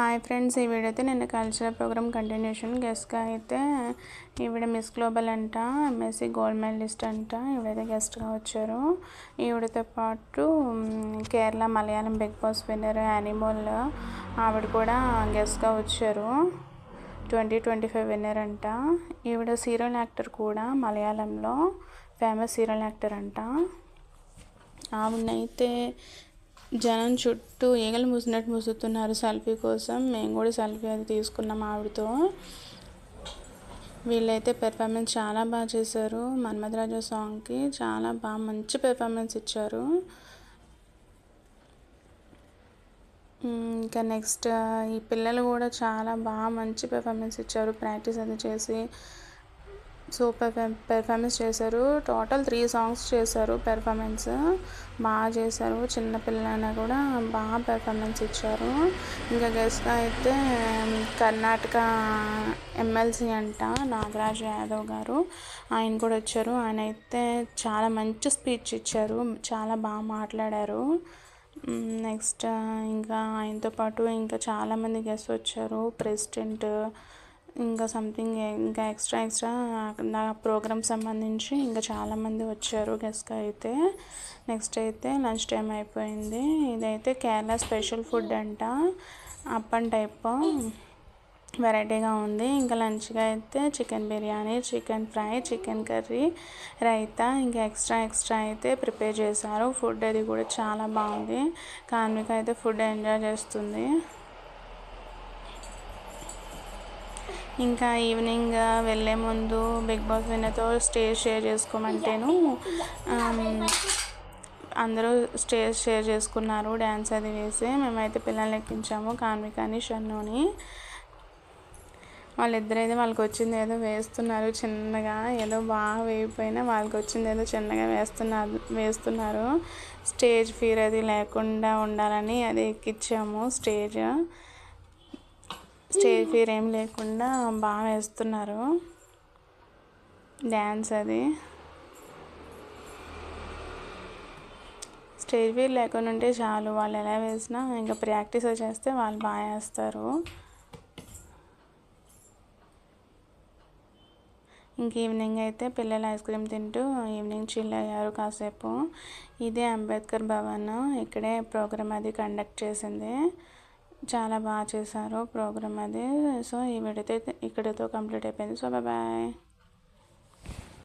Hi friends, ఈ video అయితే నేను కల్చరల్ ప్రోగ్రామ్ కంటిన్యూషన్. గెస్ట్గా అయితే ఈవిడ మిస్ గ్లోబల్ అంట, ఎంఎస్సి గోల్డ్ మెడలిస్ట్ అంట. ఈవిడైతే గెస్ట్గా వచ్చారు. ఈవిడతో పాటు Kerala Malayalam Big Boss winner యానిమల్ ఆవిడ కూడా గెస్ట్గా వచ్చారు. 2025 విన్నర్ అంట. ఈవిడ సీరియల్ యాక్టర్ కూడా, మలయాళంలో ఫేమస్ సీరియల్ యాక్టర్ అంట. ఆవిడనైతే జనం చుట్టూ ఈగలు మూసినట్టు మూసుతున్నారు సెల్ఫీ కోసం. మేము కూడా సెల్ఫీ అది తీసుకున్నాం ఆవిడతో. వీళ్ళైతే పెర్ఫార్మెన్స్ చాలా బాగా చేశారు. మన్మథరాజా సాంగ్కి చాలా బాగా మంచి పెర్ఫార్మెన్స్ ఇచ్చారు. ఇంకా నెక్స్ట్ ఈ పిల్లలు కూడా చాలా బాగా మంచి పెర్ఫార్మెన్స్ ఇచ్చారు. ప్రాక్టీస్ అది చేసి సూపర్ పెర్ఫార్మెన్స్ చేశారు. టోటల్ 3 సాంగ్స్ చేశారు. పెర్ఫార్మెన్స్ బాగా చేశారు. చిన్నపిల్లలైనా కూడా బాగా పెర్ఫార్మెన్స్ ఇచ్చారు. ఇంకా గెస్ట్గా అయితే కర్ణాటక ఎమ్మెల్సీ అంట, నాగరాజు యాదవ్ గారు, ఆయన కూడా వచ్చారు. ఆయన అయితే చాలా మంచి స్పీచ్ ఇచ్చారు. చాలా బాగా మాట్లాడారు. నెక్స్ట్ ఇంకా ఆయనతో పాటు ఇంకా చాలామంది గెస్ట్ వచ్చారు. ప్రెసిడెంట్, ఇంకా సంథింగ్ ఇంకా ఎక్స్ట్రా నా ప్రోగ్రామ్ సంబంధించి ఇంకా చాలామంది వచ్చారు గెస్ట్గా అయితే. నెక్స్ట్ అయితే లంచ్ టైం అయిపోయింది. ఇదైతే కేరళ స్పెషల్ ఫుడ్ అంట, అప్పన్ టైప్ వెరైటీగా ఉంది. ఇంకా లంచ్గా అయితే chicken biryani, chicken fry, chicken curry, raita, ఇంకా ఎక్స్ట్రా అయితే ప్రిపేర్ చేశారు. ఫుడ్ అది కూడా చాలా బాగుంది. కార్మిక అయితే ఫుడ్ ఎంజాయ్ చేస్తుంది. ఇంకా ఈవినింగ్ వెళ్ళే ముందు బిగ్ బాస్ విన్నర్తో స్టేజ్ షేర్ చేసుకోమంటేను అందరూ స్టేజ్ షేర్ చేసుకున్నారు. డ్యాన్స్ అది వేసి మేమైతే పిల్లల్ని ఎక్కించాము, కార్మికాని, షన్నుని. వాళ్ళిద్దరైతే వాళ్ళకి వచ్చింది ఏదో వేస్తున్నారు చిన్నగా. ఏదో బాగా వేయిపోయినా వాళ్ళకి వచ్చింది ఏదో చిన్నగా వేస్తున్నారు. స్టేజ్ ఫియర్ అది లేకుండా ఉండాలని అది ఎక్కించాము. స్టేజ్ ఫియర్ ఏం లేకుండా బాగా వేస్తున్నారు డ్యాన్స్ అది. స్టేజ్ ఫియర్ లేకుండా ఉంటే చాలు, వాళ్ళు ఎలా వేసినా ఇంకా ప్రాక్టీస్ చేస్తే వాళ్ళు బాగా వేస్తారు. ఇంక ఈవినింగ్ అయితే పిల్లలు ఐస్ క్రీమ్ తింటూ ఈవినింగ్ చిల్ అయ్యారు కాసేపు. ఇదే అంబేద్కర్ భవన్, ఇక్కడే ప్రోగ్రామ్ అది కండక్ట్ చేసింది. చాలా బాగా చేశారు ప్రోగ్రామ్ అది. సో ఈ వీడియో అయితే ఇక్కడితో కంప్లీట్ అయిపోయింది. So bye.